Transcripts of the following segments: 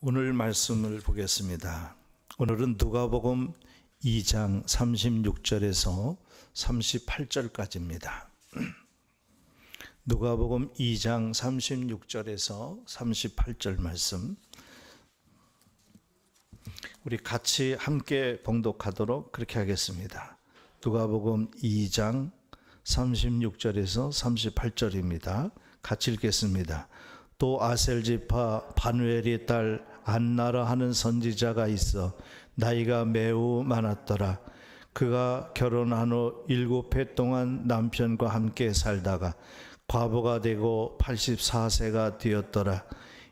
오늘 말씀을 보겠습니다. 오늘은 누가복음 2장 36절에서 38절까지입니다. 누가복음 2장 36절에서 38절 말씀, 우리 같이 함께 봉독하도록 그렇게 하겠습니다. 누가복음 2장 36절에서 38절입니다. 같이 읽겠습니다. 또 아셀지파 바누엘의 딸 안나라 하는 선지자가 있어 나이가 매우 많았더라. 그가 결혼한 후 7해 동안 남편과 함께 살다가 과부가 되고 84세가 되었더라.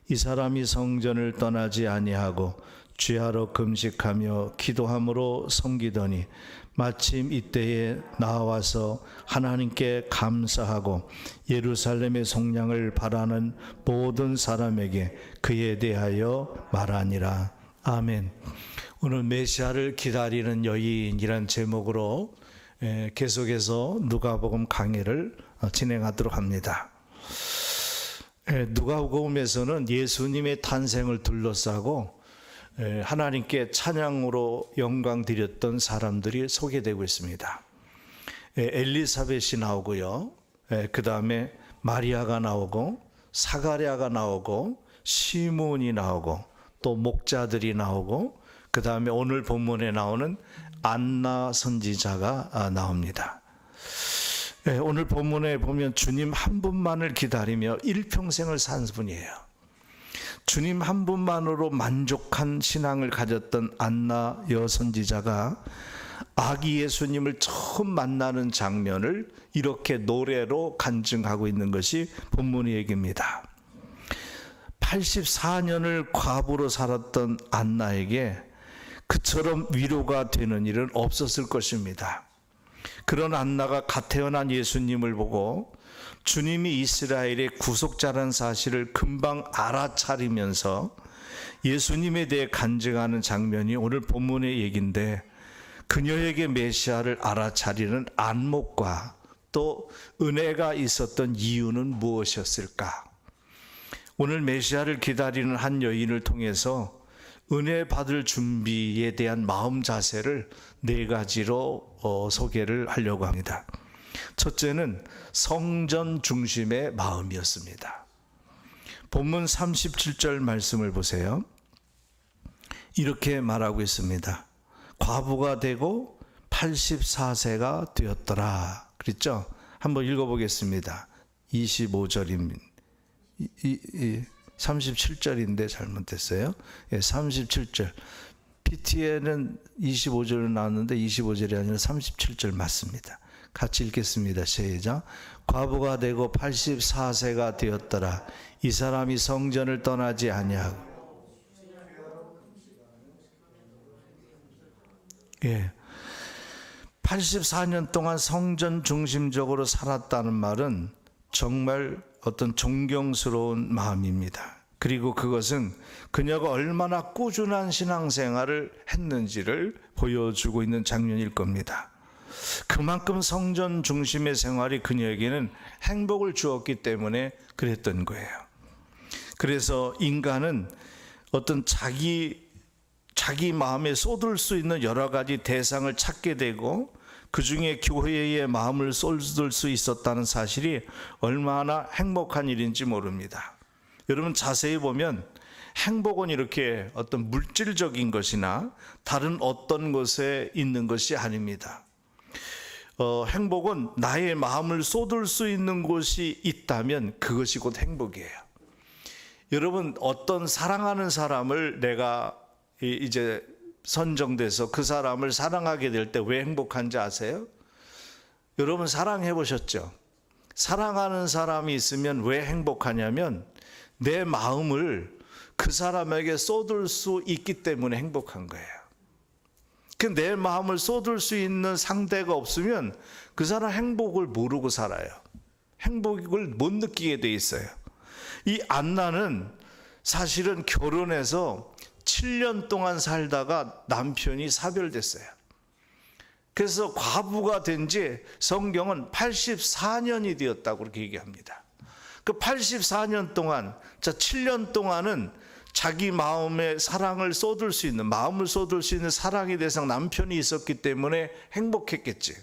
이 사람이 성전을 떠나지 아니하고 주야로 금식하며 기도함으로 섬기더니 마침 이때에 나와서 하나님께 감사하고 예루살렘의 속량을 바라는 모든 사람에게 그에 대하여 말하니라. 아멘. 오늘 메시아를 기다리는 여인이란 제목으로 계속해서 누가복음 강의를 진행하도록 합니다. 누가복음에서는 예수님의 탄생을 둘러싸고 하나님께 찬양으로 영광 드렸던 사람들이 소개되고 있습니다. 엘리사벳이 나오고요, 그 다음에 마리아가 나오고 사가랴가 나오고 시몬이 나오고 또 목자들이 나오고 그 다음에 오늘 본문에 나오는 안나 선지자가 나옵니다. 오늘 본문에 보면 주님 한 분만을 기다리며 일평생을 산 분이에요. 주님 한 분만으로 만족한 신앙을 가졌던 안나 여선지자가 아기 예수님을 처음 만나는 장면을 이렇게 노래로 간증하고 있는 것이 본문의 얘기입니다. 84년을 과부로 살았던 안나에게 그처럼 위로가 되는 일은 없었을 것입니다. 그런 안나가 갓 태어난 예수님을 보고 주님이 이스라엘의 구속자라는 사실을 금방 알아차리면서 예수님에 대해 간증하는 장면이 오늘 본문의 얘기인데, 그녀에게 메시아를 알아차리는 안목과 또 은혜가 있었던 이유는 무엇이었을까? 오늘 메시아를 기다리는 한 여인을 통해서 은혜 받을 준비에 대한 마음 자세를 4가지로 소개를 하려고 합니다. 첫째는 성전 중심의 마음이었습니다. 본문 37절 말씀을 보세요. 이렇게 말하고 있습니다. 과부가 되고 84세가 되었더라. 그랬죠? 한번 읽어보겠습니다. 25절입니다. 37절인데 잘못됐어요. 37절. PT에는 25절로 나왔는데 25절이 아니라 37절 맞습니다. 같이 읽겠습니다. 시작. 과부가 되고 84세가 되었더라. 이 사람이 성전을 떠나지 아니하고. 84년 동안 성전 중심적으로 살았다는 말은 정말 어떤 존경스러운 마음입니다. 그리고 그것은 그녀가 얼마나 꾸준한 신앙생활을 했는지를 보여주고 있는 장면일 겁니다. 그만큼 성전 중심의 생활이 그녀에게는 행복을 주었기 때문에 그랬던 거예요. 그래서 인간은 어떤 자기 마음에 쏟을 수 있는 여러 가지 대상을 찾게 되고 그 중에 교회에 마음을 쏟을 수 있었다는 사실이 얼마나 행복한 일인지 모릅니다. 여러분 자세히 보면 행복은 이렇게 어떤 물질적인 것이나 다른 어떤 것에 있는 것이 아닙니다. 행복은 나의 마음을 쏟을 수 있는 곳이 있다면 그것이 곧 행복이에요. 여러분 어떤 사랑하는 사람을 내가 이제 선정돼서 그 사람을 사랑하게 될 때 왜 행복한지 아세요? 여러분 사랑해 보셨죠? 사랑하는 사람이 있으면 왜 행복하냐면 내 마음을 그 사람에게 쏟을 수 있기 때문에 행복한 거예요. 내 마음을 쏟을 수 있는 상대가 없으면 그 사람 행복을 모르고 살아요. 행복을 못 느끼게 돼 있어요. 이 안나는 사실은 결혼해서 7년 동안 살다가 남편이 사별됐어요. 그래서 과부가 된 지 성경은 84년이 되었다고 그렇게 얘기합니다. 그 84년 동안, 7년 동안은 자기 마음에 사랑을 쏟을 수 있는, 마음을 쏟을 수 있는 사랑의 대상 남편이 있었기 때문에 행복했겠지.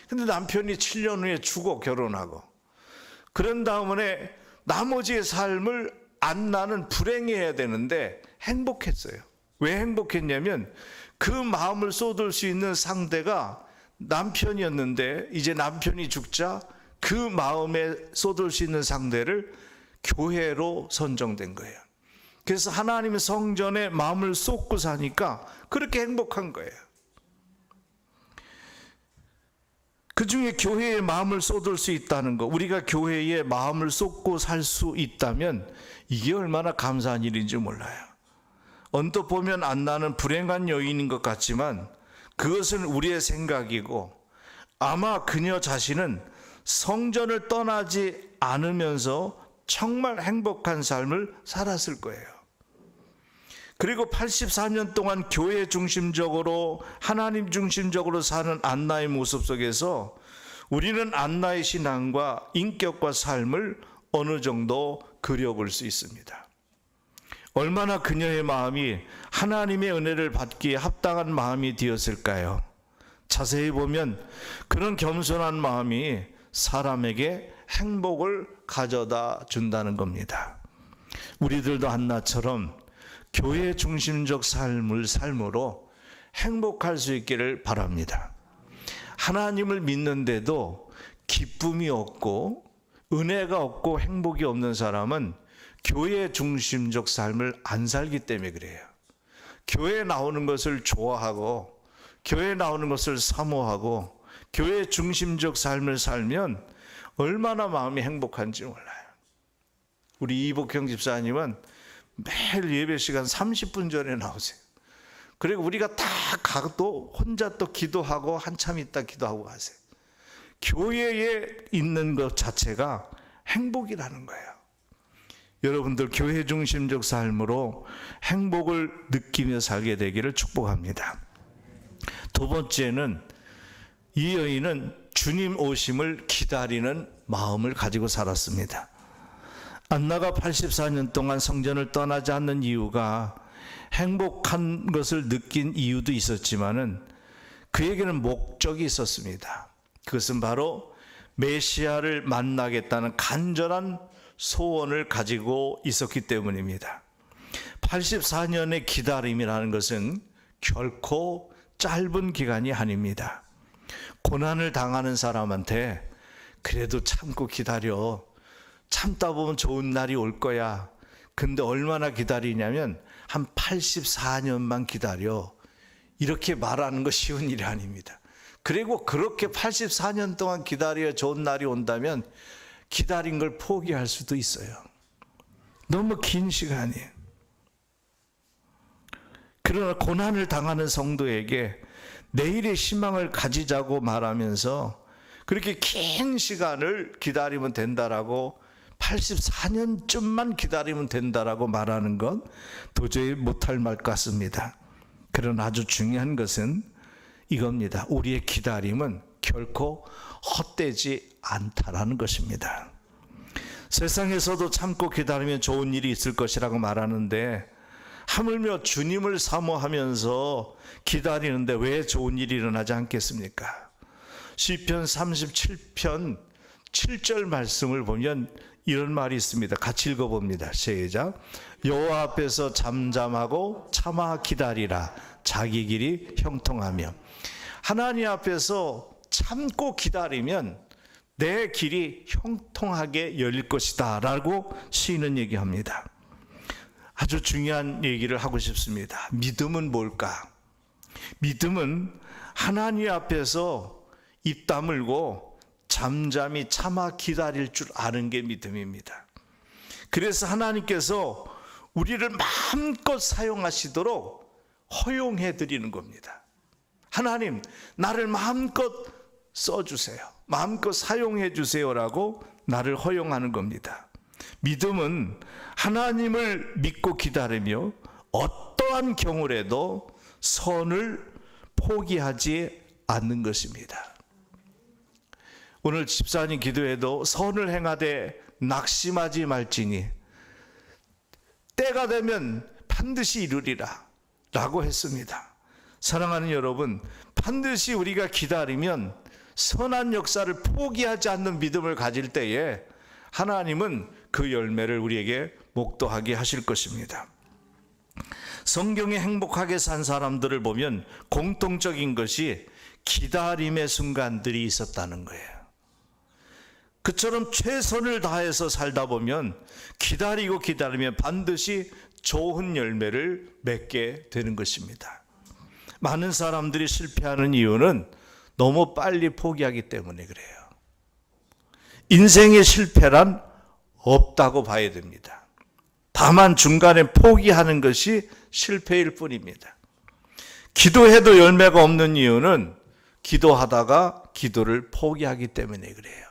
근데 남편이 7년 후에 죽어, 결혼하고. 그런 다음에 나머지의 삶을 안나는 불행해야 되는데 행복했어요. 왜 행복했냐면 그 마음을 쏟을 수 있는 상대가 남편이었는데 이제 남편이 죽자 그 마음에 쏟을 수 있는 상대를 교회로 선정된 거예요. 그래서 하나님의 성전에 마음을 쏟고 사니까 그렇게 행복한 거예요. 그 중에 교회에 마음을 쏟을 수 있다는 거, 우리가 교회에 마음을 쏟고 살 수 있다면 이게 얼마나 감사한 일인지 몰라요. 언뜻 보면 안나는 불행한 여인인 것 같지만 그것은 우리의 생각이고 아마 그녀 자신은 성전을 떠나지 않으면서 정말 행복한 삶을 살았을 거예요. 그리고 84년 동안 교회 중심적으로 하나님 중심적으로 사는 안나의 모습 속에서 우리는 안나의 신앙과 인격과 삶을 어느 정도 그려볼 수 있습니다. 얼마나 그녀의 마음이 하나님의 은혜를 받기에 합당한 마음이 되었을까요? 자세히 보면 그런 겸손한 마음이 사람에게 행복을 가져다 준다는 겁니다. 우리들도 한나처럼 교회 중심적 삶으로 행복할 수 있기를 바랍니다. 하나님을 믿는데도 기쁨이 없고 은혜가 없고 행복이 없는 사람은 교회 중심적 삶을 안 살기 때문에 그래요. 교회에 나오는 것을 좋아하고 교회에 나오는 것을 사모하고 교회 중심적 삶을 살면 얼마나 마음이 행복한지 몰라요. 우리 이복형 집사님은 매일 예배 시간 30분 전에 나오세요. 그리고 우리가 다 가도 혼자 또 기도하고 한참 있다 기도하고 가세요. 교회에 있는 것 자체가 행복이라는 거예요. 여러분들 교회 중심적 삶으로 행복을 느끼며 살게 되기를 축복합니다. 두 번째는 이 여인은 주님 오심을 기다리는 마음을 가지고 살았습니다. 안나가 84년 동안 성전을 떠나지 않는 이유가 행복한 것을 느낀 이유도 있었지만은 그에게는 목적이 있었습니다. 그것은 바로 메시아를 만나겠다는 간절한 소원을 가지고 있었기 때문입니다. 84년의 기다림이라는 것은 결코 짧은 기간이 아닙니다. 고난을 당하는 사람한테 그래도 참고 기다려. 참다 보면 좋은 날이 올 거야. 근데 얼마나 기다리냐면 한 84년만 기다려. 이렇게 말하는 거 쉬운 일이 아닙니다. 그리고 그렇게 84년 동안 기다려야 좋은 날이 온다면 기다린 걸 포기할 수도 있어요. 너무 긴 시간이에요. 그러나 고난을 당하는 성도에게 내일의 희망을 가지자고 말하면서 그렇게 긴 시간을 기다리면 된다라고 84년쯤만 기다리면 된다라고 말하는 건 도저히 못할 말 같습니다. 그러나 아주 중요한 것은 이겁니다. 우리의 기다림은 결코 헛되지 않다라는 것입니다. 세상에서도 참고 기다리면 좋은 일이 있을 것이라고 말하는데 하물며 주님을 사모하면서 기다리는데 왜 좋은 일이 일어나지 않겠습니까? 시편 37편 7절 말씀을 보면 이런 말이 있습니다. 같이 읽어봅니다. 시작. 여호와 앞에서 잠잠하고 참아 기다리라. 자기 길이 형통하며. 하나님 앞에서 참고 기다리면 내 길이 형통하게 열릴 것이다 라고 시인은 얘기합니다. 아주 중요한 얘기를 하고 싶습니다. 믿음은 뭘까? 믿음은 하나님 앞에서 입 다물고 잠잠히 참아 기다릴 줄 아는 게 믿음입니다. 그래서 하나님께서 우리를 마음껏 사용하시도록 허용해 드리는 겁니다. 하나님, 나를 마음껏 써주세요. 마음껏 사용해 주세요라고 나를 허용하는 겁니다. 믿음은 하나님을 믿고 기다리며 어떠한 경우라도 선을 포기하지 않는 것입니다. 오늘 집사님 기도에도 선을 행하되 낙심하지 말지니 때가 되면 반드시 이루리라 라고 했습니다. 사랑하는 여러분, 반드시 우리가 기다리면 선한 역사를 포기하지 않는 믿음을 가질 때에 하나님은 그 열매를 우리에게 목도하게 하실 것입니다. 성경에 행복하게 산 사람들을 보면 공통적인 것이 기다림의 순간들이 있었다는 거예요. 그처럼 최선을 다해서 살다 보면 기다리면 반드시 좋은 열매를 맺게 되는 것입니다. 많은 사람들이 실패하는 이유는 너무 빨리 포기하기 때문에 그래요. 인생의 실패란 없다고 봐야 됩니다. 다만 중간에 포기하는 것이 실패일 뿐입니다. 기도해도 열매가 없는 이유는 기도하다가 기도를 포기하기 때문에 그래요.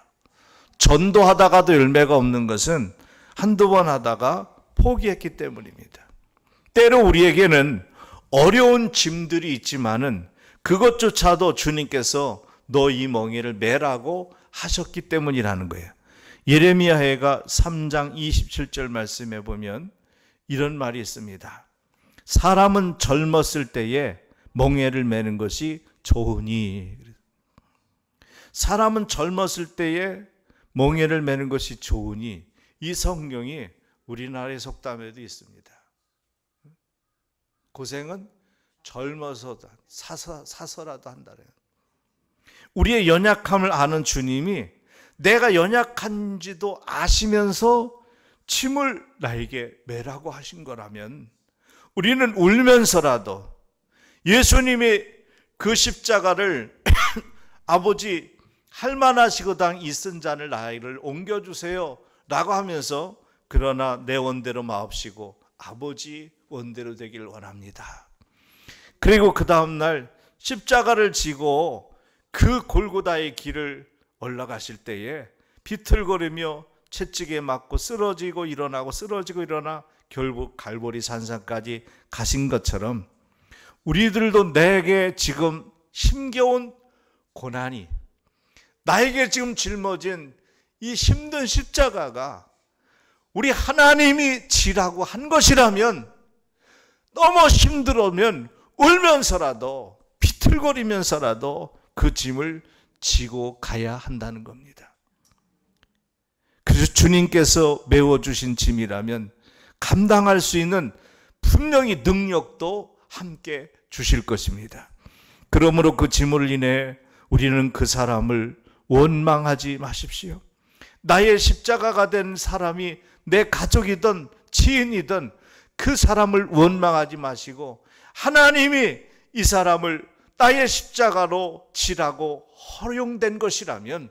전도하다가도 열매가 없는 것은 한두 번 하다가 포기했기 때문입니다. 때로 우리에게는 어려운 짐들이 있지만은 그것조차도 주님께서 너 이 멍에를 매라고 하셨기 때문이라는 거예요. 예레미야해가 3장 27절 말씀에 보면 이런 말이 있습니다. 사람은 젊었을 때에 멍에를 매는 것이 좋으니, 사람은 젊었을 때에 멍에를 매는 것이 좋으니, 이 성경이 우리나라의 속담에도 있습니다. 고생은 젊어서도 사서라도 한다래요. 우리의 연약함을 아는 주님이 내가 연약한지도 아시면서 짐을 나에게 매라고 하신 거라면 우리는 울면서라도 예수님이 그 십자가를 아버지 할만하시거당 이 쓴 잔을 나를 옮겨주세요 라고 하면서 그러나 내 원대로 마옵시고 아버지 원대로 되길 원합니다. 그리고 그 다음날 십자가를 지고 그 골고다의 길을 올라가실 때에 비틀거리며 채찍에 맞고 쓰러지고 일어나고 쓰러지고 일어나 결국 갈보리 산상까지 가신 것처럼 우리들도 내게 지금 힘겨운 고난이, 나에게 지금 짊어진 이 힘든 십자가가 우리 하나님이 지라고 한 것이라면 너무 힘들으면 울면서라도 비틀거리면서라도 그 짐을 지고 가야 한다는 겁니다. 그래서 주님께서 메워주신 짐이라면 감당할 수 있는 분명히 능력도 함께 주실 것입니다. 그러므로 그 짐을 인해 우리는 그 사람을 원망하지 마십시오. 나의 십자가가 된 사람이 내 가족이든 지인이든 그 사람을 원망하지 마시고 하나님이 이 사람을 나의 십자가로 지라고 허용된 것이라면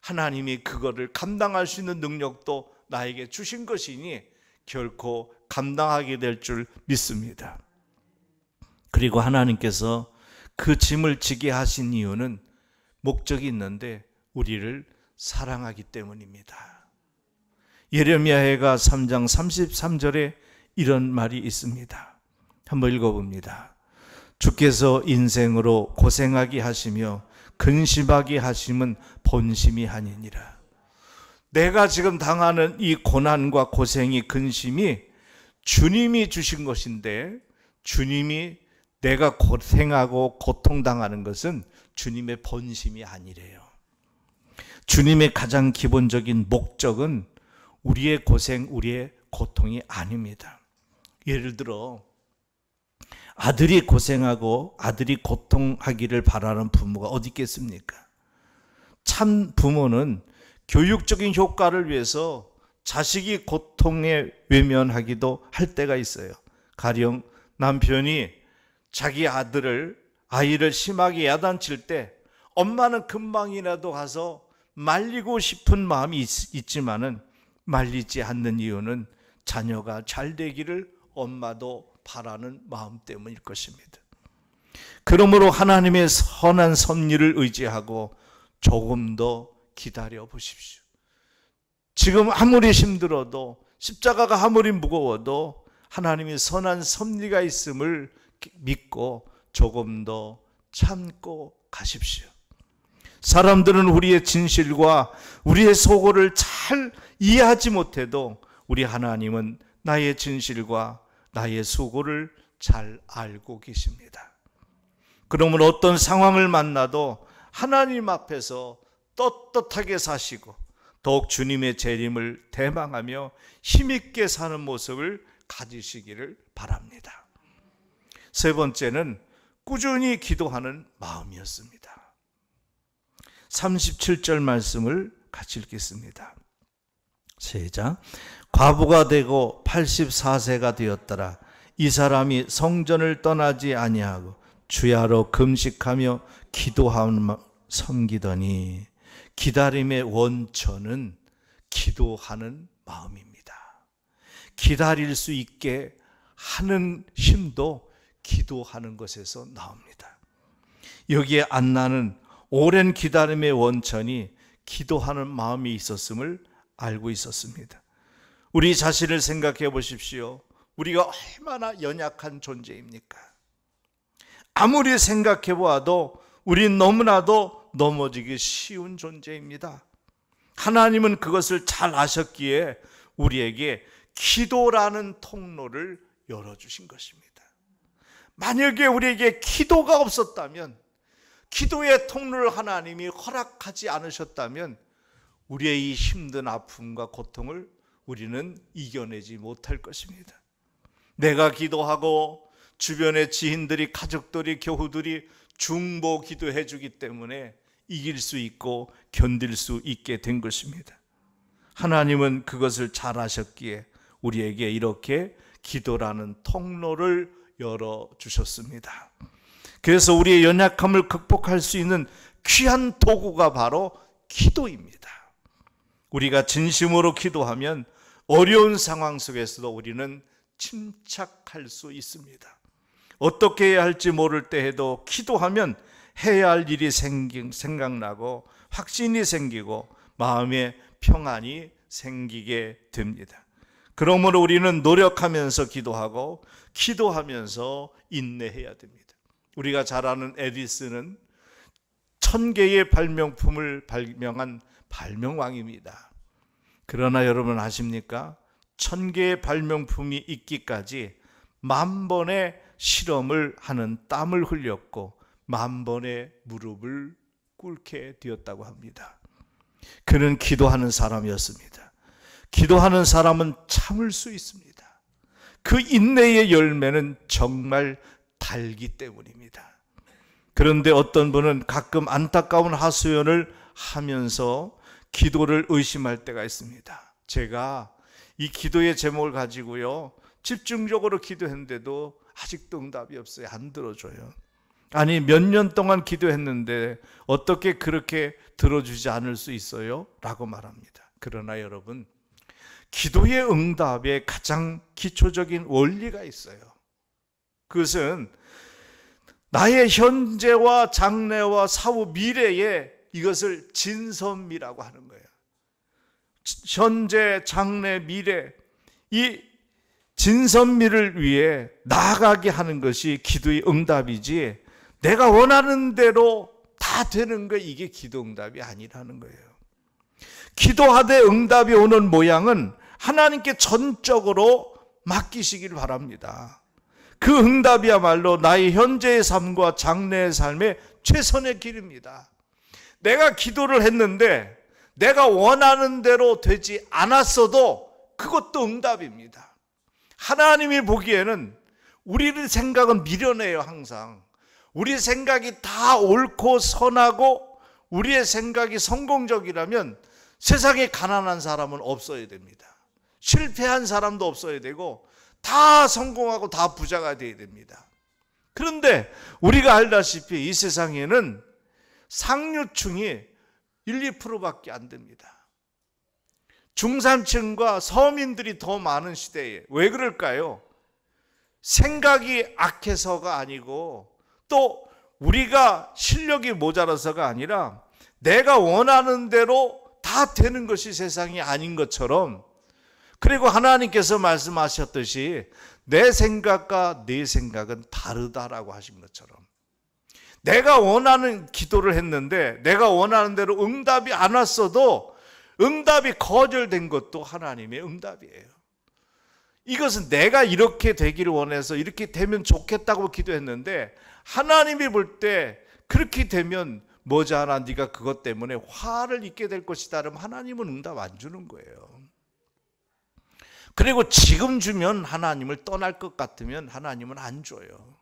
하나님이 그거를 감당할 수 있는 능력도 나에게 주신 것이니 결코 감당하게 될 줄 믿습니다. 그리고 하나님께서 그 짐을 지게 하신 이유는 목적이 있는데 우리를 사랑하기 때문입니다. 예레미야해가 3장 33절에 이런 말이 있습니다. 한번 읽어봅니다. 주께서 인생으로 고생하게 하시며 근심하게 하심은 본심이 아니니라. 내가 지금 당하는 이 고난과 고생이 근심이 주님이 주신 것인데 주님이 내가 고생하고 고통당하는 것은 주님의 본심이 아니래요. 주님의 가장 기본적인 목적은 우리의 고생, 우리의 고통이 아닙니다. 예를 들어 아들이 고생하고 아들이 고통하기를 바라는 부모가 어디 있겠습니까? 참 부모는 교육적인 효과를 위해서 자식이 고통에 외면하기도 할 때가 있어요. 가령 남편이 자기 아이를 심하게 야단칠 때 엄마는 금방이라도 가서 말리고 싶은 마음이 있지만은 말리지 않는 이유는 자녀가 잘 되기를 엄마도 바라는 마음 때문일 것입니다. 그러므로 하나님의 선한 섭리를 의지하고 조금 더 기다려 보십시오. 지금 아무리 힘들어도 십자가가 아무리 무거워도 하나님의 선한 섭리가 있음을 믿고 조금 더 참고 가십시오. 사람들은 우리의 진실과 우리의 소고를 잘 이해하지 못해도 우리 하나님은 나의 진실과 나의 수고를 잘 알고 계십니다. 그러면 어떤 상황을 만나도 하나님 앞에서 떳떳하게 사시고 더욱 주님의 재림을 대망하며 힘있게 사는 모습을 가지시기를 바랍니다. 세 번째는 꾸준히 기도하는 마음이었습니다. 37절 말씀을 같이 읽겠습니다. 시작. 과부가 되고 84세가 되었더라. 이 사람이 성전을 떠나지 아니하고 주야로 금식하며 기도하며 섬기더니. 기다림의 원천은 기도하는 마음입니다. 기다릴 수 있게 하는 힘도 기도하는 것에서 나옵니다. 여기에 안나는 오랜 기다림의 원천이 기도하는 마음이 있었음을 알고 있었습니다. 우리 자신을 생각해 보십시오. 우리가 얼마나 연약한 존재입니까? 아무리 생각해 보아도 우린 너무나도 넘어지기 쉬운 존재입니다. 하나님은 그것을 잘 아셨기에 우리에게 기도라는 통로를 열어주신 것입니다. 만약에 우리에게 기도가 없었다면, 기도의 통로를 하나님이 허락하지 않으셨다면 우리의 이 힘든 아픔과 고통을 우리는 이겨내지 못할 것입니다. 내가 기도하고 주변의 지인들이, 가족들이, 교우들이 중보 기도해 주기 때문에 이길 수 있고 견딜 수 있게 된 것입니다. 하나님은 그것을 잘 아셨기에 우리에게 이렇게 기도라는 통로를 열어주셨습니다. 그래서 우리의 연약함을 극복할 수 있는 귀한 도구가 바로 기도입니다. 우리가 진심으로 기도하면 어려운 상황 속에서도 우리는 침착할 수 있습니다. 어떻게 해야 할지 모를 때에도 기도하면 해야 할 일이 생각나고 확신이 생기고 마음에 평안이 생기게 됩니다. 그러므로 우리는 노력하면서 기도하고 기도하면서 인내해야 됩니다. 우리가 잘 아는 에디슨은 1000개의 발명품을 발명한 발명왕입니다. 그러나 여러분 아십니까? 1000개의 발명품이 있기까지 10,000번의 실험을 하는 땀을 흘렸고 10,000번의 무릎을 꿇게 되었다고 합니다. 그는 기도하는 사람이었습니다. 기도하는 사람은 참을 수 있습니다. 그 인내의 열매는 정말 달기 때문입니다. 그런데 어떤 분은 가끔 안타까운 하소연을 하면서 기도를 의심할 때가 있습니다. 제가 이 기도의 제목을 가지고요, 집중적으로 기도했는데도 아직도 응답이 없어요. 안 들어줘요. 아니, 몇 년 동안 기도했는데 어떻게 그렇게 들어주지 않을 수 있어요? 라고 말합니다. 그러나 여러분, 기도의 응답에 가장 기초적인 원리가 있어요. 그것은 나의 현재와 장래와 사후 미래에 이것을 진선미라고 하는 거예요. 현재, 장래, 미래, 이 진선미를 위해 나아가게 하는 것이 기도의 응답이지, 내가 원하는 대로 다 되는 거, 이게 기도 응답이 아니라는 거예요. 기도하되 응답이 오는 모양은 하나님께 전적으로 맡기시길 바랍니다. 그 응답이야말로 나의 현재의 삶과 장래의 삶의 최선의 길입니다. 내가 기도를 했는데 내가 원하는 대로 되지 않았어도 그것도 응답입니다. 하나님이 보기에는 우리의 생각은 미련해요. 항상 우리 생각이 다 옳고 선하고 우리의 생각이 성공적이라면 세상에 가난한 사람은 없어야 됩니다. 실패한 사람도 없어야 되고 다 성공하고 다 부자가 돼야 됩니다. 그런데 우리가 알다시피 이 세상에는 상류층이 1, 2%밖에 안 됩니다. 중산층과 서민들이 더 많은 시대에 왜 그럴까요? 생각이 악해서가 아니고 또 우리가 실력이 모자라서가 아니라 내가 원하는 대로 다 되는 것이 세상이 아닌 것처럼, 그리고 하나님께서 말씀하셨듯이 내 생각과 네 생각은 다르다라고 하신 것처럼, 내가 원하는 기도를 했는데 내가 원하는 대로 응답이 안 왔어도 응답이 거절된 것도 하나님의 응답이에요. 이것은 내가 이렇게 되기를 원해서 이렇게 되면 좋겠다고 기도했는데 하나님이 볼 때 그렇게 되면 머지않아 네가 그것 때문에 화를 입게 될 것이다 그러면 하나님은 응답 안 주는 거예요. 그리고 지금 주면 하나님을 떠날 것 같으면 하나님은 안 줘요.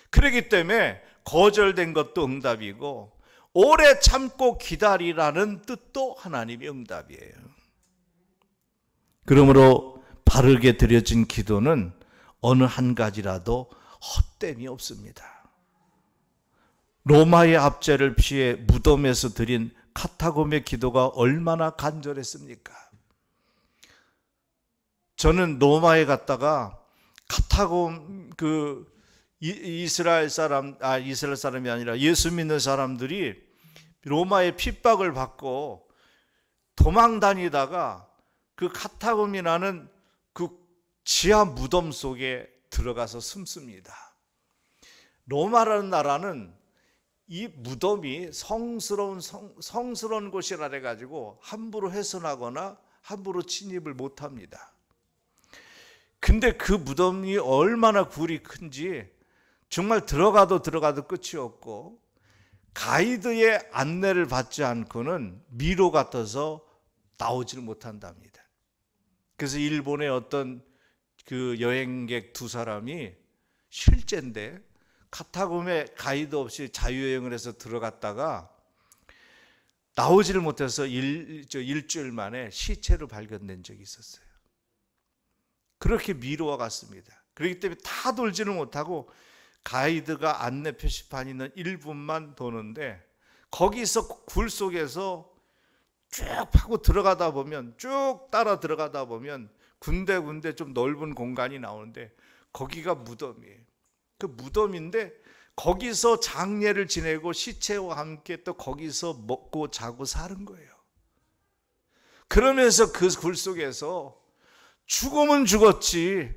그렇기 때문에 거절된 것도 응답이고 오래 참고 기다리라는 뜻도 하나님의 응답이에요. 그러므로 바르게 드려진 기도는 어느 한 가지라도 헛됨이 없습니다. 로마의 압제를 피해 무덤에서 드린 카타콤의 기도가 얼마나 간절했습니까? 저는 로마에 갔다가 카타콤 이스라엘 사람이 아니라 예수 믿는 사람들이 로마의 핍박을 받고 도망 다니다가 그 카타콤이라는 그 지하 무덤 속에 들어가서 숨습니다. 로마라는 나라는 이 무덤이 성스러운 곳이라 해가지고 함부로 훼손하거나 함부로 침입을 못합니다. 근데 그 무덤이 얼마나 굴이 큰지 정말 들어가도 끝이 없고 가이드의 안내를 받지 않고는 미로 같아서 나오질 못한답니다. 그래서 일본의 어떤 그 여행객 두 사람이 실제인데 카타콤에 가이드 없이 자유여행을 해서 들어갔다가 나오지를 못해서 일주일 만에 시체로 발견된 적이 있었어요. 그렇게 미로와 같습니다. 그렇기 때문에 다 돌지는 못하고 가이드가 안내 표시판 있는 일부만 도는데 거기서 굴 속에서 쭉 파고 들어가다 보면 쭉 따라 들어가다 보면 군데군데 좀 넓은 공간이 나오는데 거기가 무덤이에요. 그 무덤인데 거기서 장례를 지내고 시체와 함께 또 거기서 먹고 자고 사는 거예요. 그러면서 그 굴 속에서 죽으면 죽었지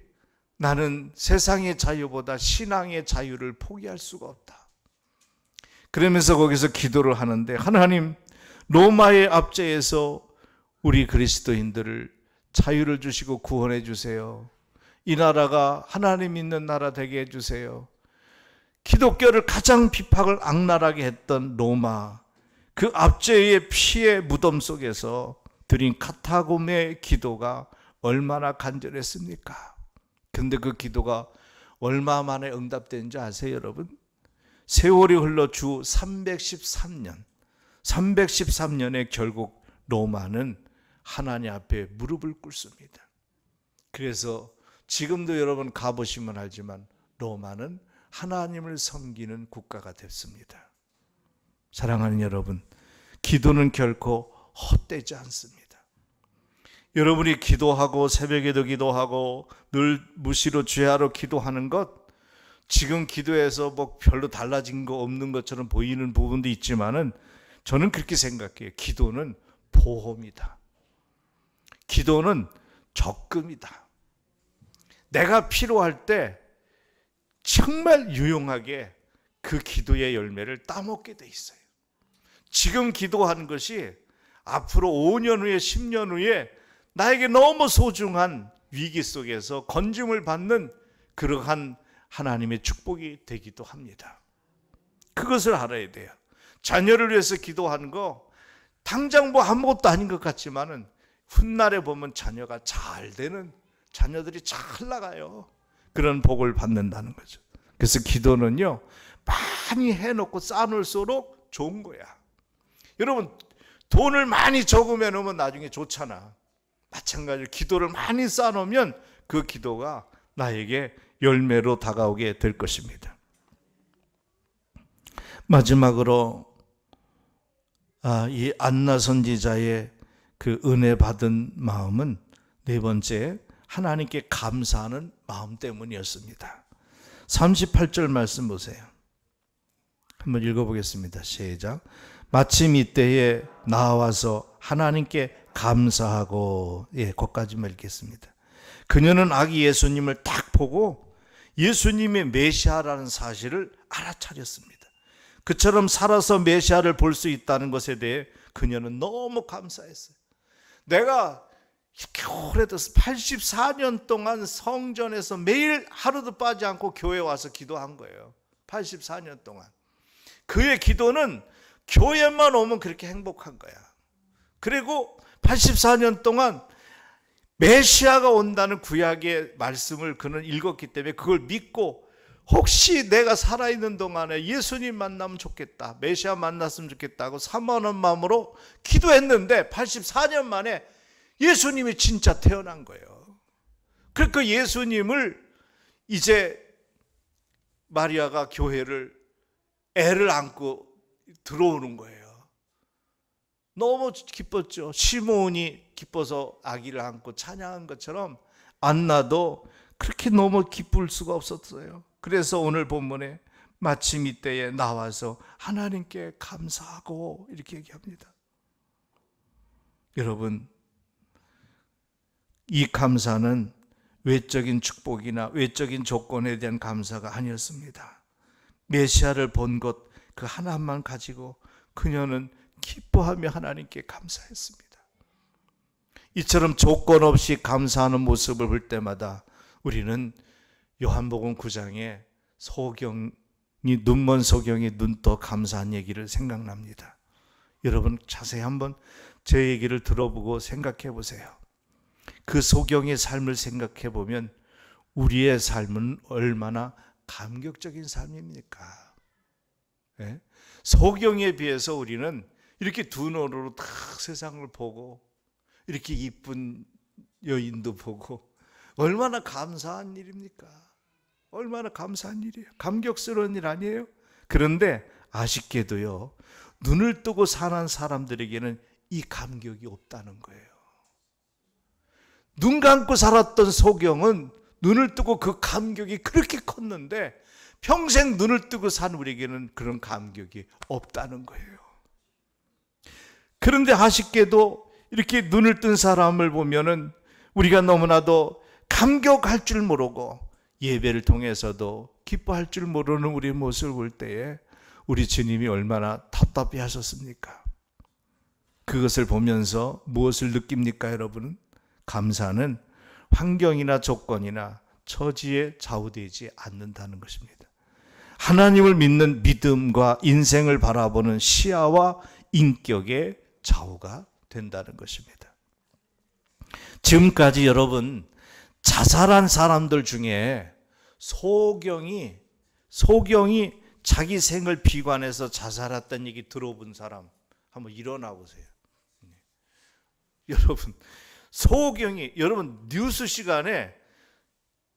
나는 세상의 자유보다 신앙의 자유를 포기할 수가 없다. 그러면서 거기서 기도를 하는데 하나님 로마의 압제에서 우리 그리스도인들을 자유를 주시고 구원해 주세요. 이 나라가 하나님 있는 나라 되게 해주세요. 기독교를 가장 핍박을 악랄하게 했던 로마 그 압제의 피의 무덤 속에서 드린 카타콤의 기도가 얼마나 간절했습니까? 근데 그 기도가 얼마 만에 응답된지 아세요 여러분? 세월이 흘러 주 313년에 결국 로마는 하나님 앞에 무릎을 꿇습니다. 그래서 지금도 여러분 가보시면 알지만 로마는 하나님을 섬기는 국가가 됐습니다. 사랑하는 여러분, 기도는 결코 헛되지 않습니다. 여러분이 기도하고 새벽에도 기도하고 늘 무시로 죄하러 기도하는 것 지금 기도해서 뭐 별로 달라진 거 없는 것처럼 보이는 부분도 있지만은 저는 그렇게 생각해요. 기도는 보험이다. 기도는 적금이다. 내가 필요할 때 정말 유용하게 그 기도의 열매를 따먹게 돼 있어요. 지금 기도하는 것이 앞으로 5년 후에 10년 후에 나에게 너무 소중한 위기 속에서 건짐을 받는 그러한 하나님의 축복이 되기도 합니다. 그것을 알아야 돼요. 자녀를 위해서 기도하는 거 당장 뭐 아무것도 아닌 것 같지만은 훗날에 보면 자녀가 잘 되는 자녀들이 잘 나가요. 그런 복을 받는다는 거죠. 그래서 기도는요 많이 해놓고 쌓아놓을수록 좋은 거야. 여러분 돈을 많이 적으면 놓으면 나중에 좋잖아. 마찬가지로 기도를 많이 쌓아놓으면 그 기도가 나에게 열매로 다가오게 될 것입니다. 마지막으로 이 안나 선지자의 그 은혜 받은 마음은 네 번째 하나님께 감사하는 마음 때문이었습니다. 38절 말씀 보세요. 한번 읽어보겠습니다. 시작. 마침 이때에 나와서 하나님께 감사하고 거기까지만 읽겠습니다. 그녀는 아기 예수님을 딱 보고 예수님의 메시아라는 사실을 알아차렸습니다. 그처럼 살아서 메시아를 볼 수 있다는 것에 대해 그녀는 너무 감사했어요. 내가 이렇게 오래돼서 84년 동안 성전에서 매일 하루도 빠지 않고 교회에 와서 기도한 거예요. 84년 동안. 그의 기도는 교회만 오면 그렇게 행복한 거야. 그리고 84년 동안 메시아가 온다는 구약의 말씀을 그는 읽었기 때문에 그걸 믿고 혹시 내가 살아있는 동안에 예수님 만나면 좋겠다, 메시아 만났으면 좋겠다고 사모하는 마음으로 기도했는데 84년 만에 예수님이 진짜 태어난 거예요. 그러니까 예수님을 이제 마리아가 교회를 애를 안고 들어오는 거예요. 너무 기뻤죠. 시므온이 기뻐서 아기를 안고 찬양한 것처럼 안나도 그렇게 너무 기쁠 수가 없었어요. 그래서 오늘 본문에 마침 이때에 나와서 하나님께 감사하고 이렇게 얘기합니다. 여러분, 이 감사는 외적인 축복이나 외적인 조건에 대한 감사가 아니었습니다. 메시아를 본 것 그 하나만 가지고 그녀는 기뻐하며 하나님께 감사했습니다. 이처럼 조건 없이 감사하는 모습을 볼 때마다 우리는 요한복음 9장에 소경이, 눈먼 소경이 눈떠 감사한 얘기를 생각납니다. 여러분 자세히 한번 제 얘기를 들어보고 생각해 보세요. 그 소경의 삶을 생각해 보면 우리의 삶은 얼마나 감격적인 삶입니까? 네? 소경에 비해서 우리는 이렇게 두 눈으로 다 세상을 보고 이렇게 이쁜 여인도 보고 얼마나 감사한 일입니까? 얼마나 감사한 일이에요. 감격스러운 일 아니에요? 그런데 아쉽게도요, 눈을 뜨고 사는 사람들에게는 이 감격이 없다는 거예요. 눈 감고 살았던 소경은 눈을 뜨고 그 감격이 그렇게 컸는데 평생 눈을 뜨고 산 우리에게는 그런 감격이 없다는 거예요. 그런데 아쉽게도 이렇게 눈을 뜬 사람을 보면은 우리가 너무나도 감격할 줄 모르고 예배를 통해서도 기뻐할 줄 모르는 우리의 모습을 볼 때에 우리 주님이 얼마나 답답해 하셨습니까? 그것을 보면서 무엇을 느낍니까, 여러분? 감사는 환경이나 조건이나 처지에 좌우되지 않는다는 것입니다. 하나님을 믿는 믿음과 인생을 바라보는 시야와 인격의 좌우가 된다는 것입니다. 지금까지 여러분 자살한 사람들 중에 소경이 자기 생을 비관해서 자살했다는 얘기 들어본 사람 한번 일어나 보세요. 여러분 소경이, 여러분 뉴스 시간에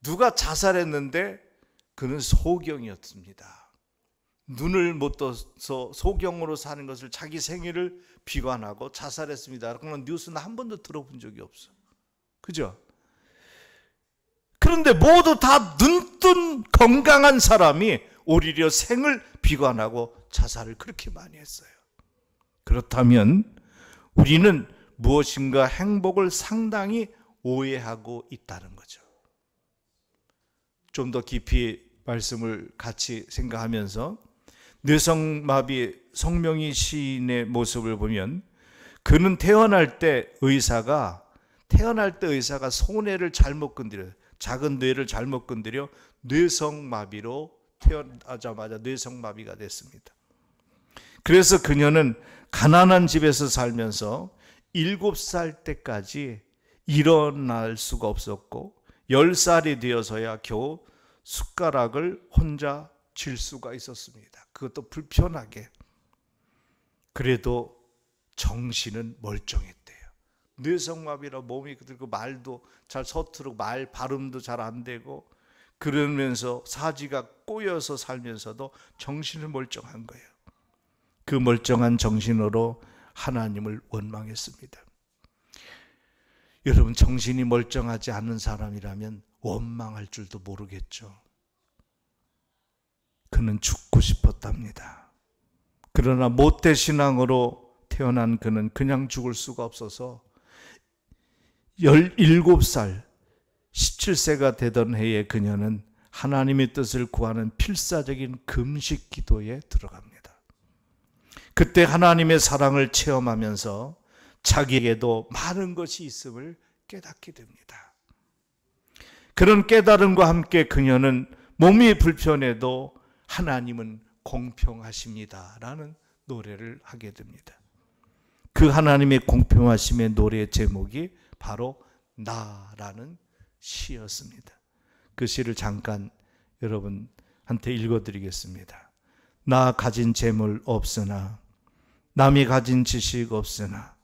누가 자살했는데 그는 소경이었습니다. 눈을 못 떠서 소경으로 사는 것을 자기 생애를 비관하고 자살했습니다. 그런 뉴스는 한 번도 들어본 적이 없어. 그죠? 그런데 모두 다 눈뜬 건강한 사람이 오히려 생을 비관하고 자살을 그렇게 많이 했어요. 그렇다면 우리는 무엇인가 행복을 상당히 오해하고 있다는 거죠. 좀 더 깊이 말씀을 같이 생각하면서 뇌성마비 성명희 시인의 모습을 보면 그는 태어날 때 의사가 손해를 잘못 건드려, 작은 뇌를 잘못 건드려 뇌성마비로 태어나자마자 뇌성마비가 됐습니다. 그래서 그녀는 가난한 집에서 살면서 7살 때까지 일어날 수가 없었고 10살이 되어서야 겨우 숟가락을 혼자 쥘 수가 있었습니다. 그것도 불편하게. 그래도 정신은 멀쩡했대요. 뇌성마비라 몸이 그리고 말도 잘 서투르고 말 발음도 잘 안 되고 그러면서 사지가 꼬여서 살면서도 정신은 멀쩡한 거예요. 그 멀쩡한 정신으로 하나님을 원망했습니다. 여러분 정신이 멀쩡하지 않은 사람이라면 원망할 줄도 모르겠죠. 그는 죽고 싶었답니다. 그러나 모태신앙으로 태어난 그는 그냥 죽을 수가 없어서 17살, 17세가 되던 해에 그녀는 하나님의 뜻을 구하는 필사적인 금식 기도에 들어갑니다. 그때 하나님의 사랑을 체험하면서 자기에게도 많은 것이 있음을 깨닫게 됩니다. 그런 깨달음과 함께 그녀는 몸이 불편해도 하나님은 공평하십니다라는 노래를 하게 됩니다. 그 하나님의 공평하심의 노래 제목이 바로 나라는 시였습니다. 그 시를 잠깐 여러분한테 읽어드리겠습니다. 나 가진 재물 없으나, 남이 가진 지식 없으나,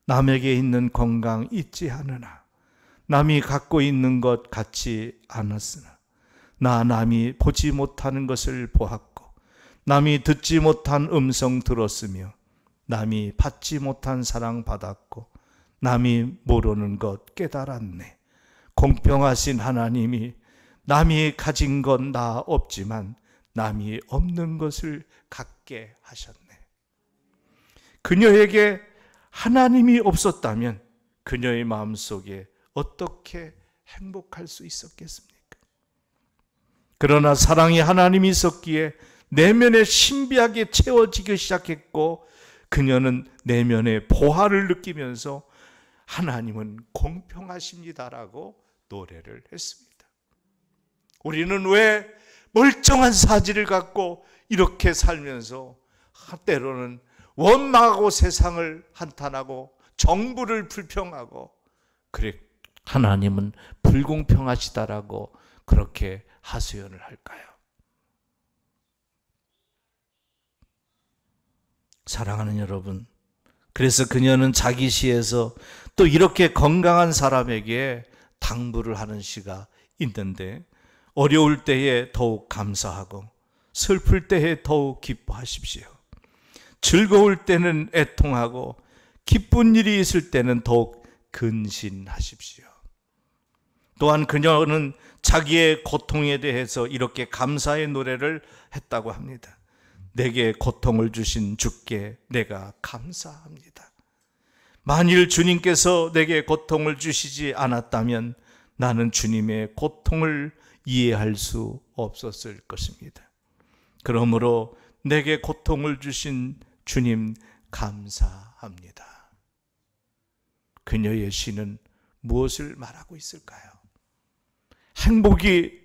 남에게 있는 건강 있지 않으나, 남이 갖고 있는 것 같지 않았으나, 나 남이 보지 못하는 것을 보았고, 남이 듣지 못한 음성 들었으며, 남이 받지 못한 사랑 받았고, 남이 모르는 것 깨달았네. 공평하신 하나님이 남이 가진 건 나 없지만 남이 없는 것을 갖게 하셨네. 그녀에게 하나님이 없었다면 그녀의 마음속에 어떻게 행복할 수 있었겠습니까? 그러나 사랑이 하나님이 있었기에 내면에 신비하게 채워지기 시작했고, 그녀는 내면의 보화를 느끼면서 하나님은 공평하십니다라고 노래를 했습니다. 우리는 왜 멀쩡한 사지를 갖고 이렇게 살면서 때로는 원망하고 세상을 한탄하고 정부를 불평하고, 그래 하나님은 불공평하시다라고 그렇게 하소연을 할까요? 사랑하는 여러분, 그래서 그녀는 자기 시에서 또 이렇게 건강한 사람에게 당부를 하는 시가 있는데, 어려울 때에 더욱 감사하고 슬플 때에 더욱 기뻐하십시오. 즐거울 때는 애통하고 기쁜 일이 있을 때는 더욱 근신하십시오. 또한 그녀는 자기의 고통에 대해서 이렇게 감사의 노래를 했다고 합니다. 내게 고통을 주신 주께 내가 감사합니다. 만일 주님께서 내게 고통을 주시지 않았다면 나는 주님의 고통을 이해할 수 없었을 것입니다. 그러므로 내게 고통을 주신 주님 감사합니다. 그녀의 시는 무엇을 말하고 있을까요? 행복이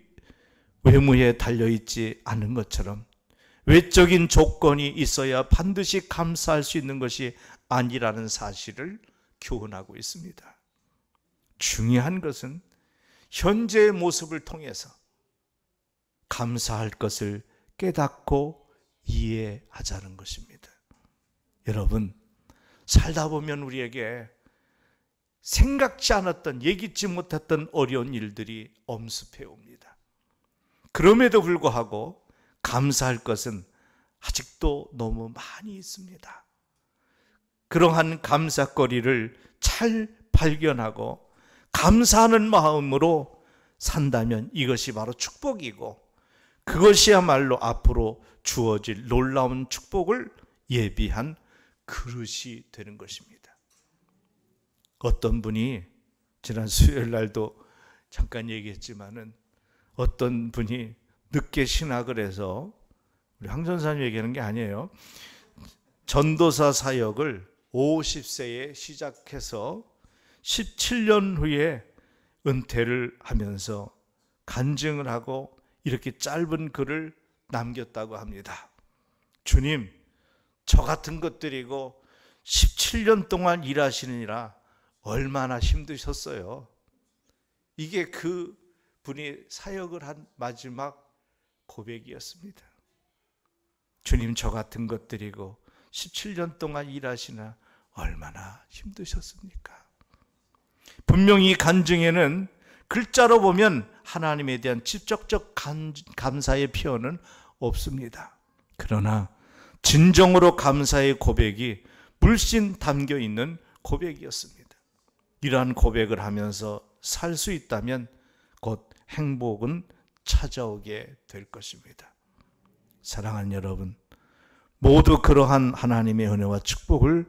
외모에 달려있지 않은 것처럼 외적인 조건이 있어야 반드시 감사할 수 있는 것이 아니라는 사실을 교훈하고 있습니다. 중요한 것은 현재의 모습을 통해서 감사할 것을 깨닫고 이해하자는 것입니다. 여러분, 살다 보면 우리에게 생각지 않았던, 예기치 못했던 어려운 일들이 엄습해 옵니다. 그럼에도 불구하고 감사할 것은 아직도 너무 많이 있습니다. 그러한 감사거리를 잘 발견하고 감사하는 마음으로 산다면 이것이 바로 축복이고, 그것이야말로 앞으로 주어질 놀라운 축복을 예비한 그릇이 되는 것입니다. 어떤 분이 지난 수요일 날도 잠깐 얘기했지만은, 어떤 분이 늦게 신학을 해서, 우리 황 전사님 얘기하는 게 아니에요, 전도사 사역을 50세에 시작해서 17년 후에 은퇴를 하면서 간증을 하고 이렇게 짧은 글을 남겼다고 합니다. 주님, 저 같은 것들이고 17년 동안 일하시느라 얼마나 힘드셨어요. 이게 그 분이 사역을 한 마지막 고백이었습니다. 주님, 저 같은 것들이고 17년 동안 일하시나 얼마나 힘드셨습니까? 분명히 간증에는 글자로 보면 하나님에 대한 직접적 감사의 표현은 없습니다. 그러나 진정으로 감사의 고백이 물씬 담겨 있는 고백이었습니다. 이러한 고백을 하면서 살 수 있다면 곧 행복은 찾아오게 될 것입니다. 사랑하는 여러분, 모두 그러한 하나님의 은혜와 축복을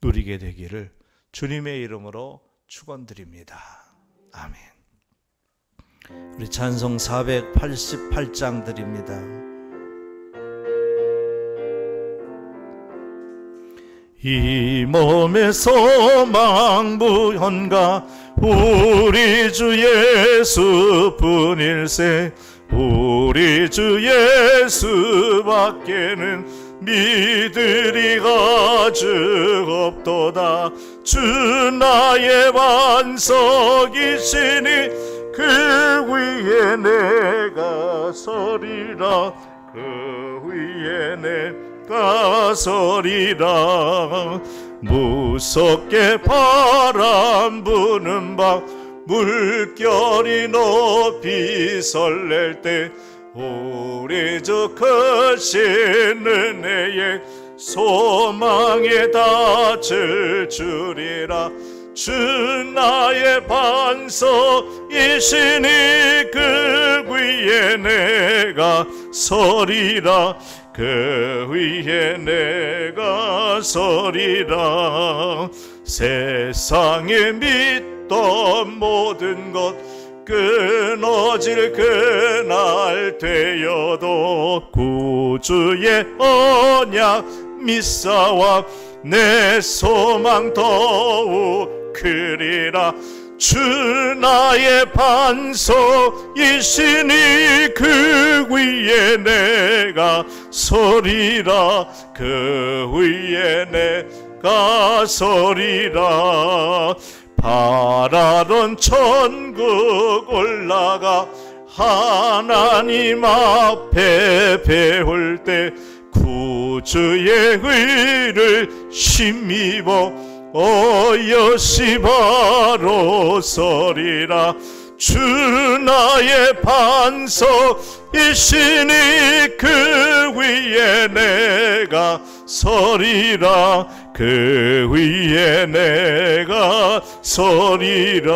누리게 되기를 주님의 이름으로 축원드립니다. 아멘. 우리 찬송 488장 드립니다. 이 몸의 소망 부현가 우리 주 예수뿐일세. 우리 주 예수밖에는 믿으리가 즉 없도다. 주 나의 반석이시니 그 위에 내가 서리라. 그 위에 내가 서리라. 무섭게 바람 부는 밤 물결이 높이 설렐 때 우리 주 크신 은혜에 소망에 닿을 줄이라. 주 나의 반석이시니 그 위에 내가 서리라. 그 위에 내가 서리라. 세상에 믿던 모든 것 끊어질 그날 되어도 구주의 언약 믿사와 내 소망 더욱 크리라. 주 나의 반석이시니 그 위에 내가 서리라. 그 위에 내가 서리라. 바라던 천국 올라가 하나님 앞에 배울 때 구주의 의를 힘입어 어여시 바로 서리라. 주 나의 반석이시니 그 위에 내가 서리라. 그 위에 내가 서리라.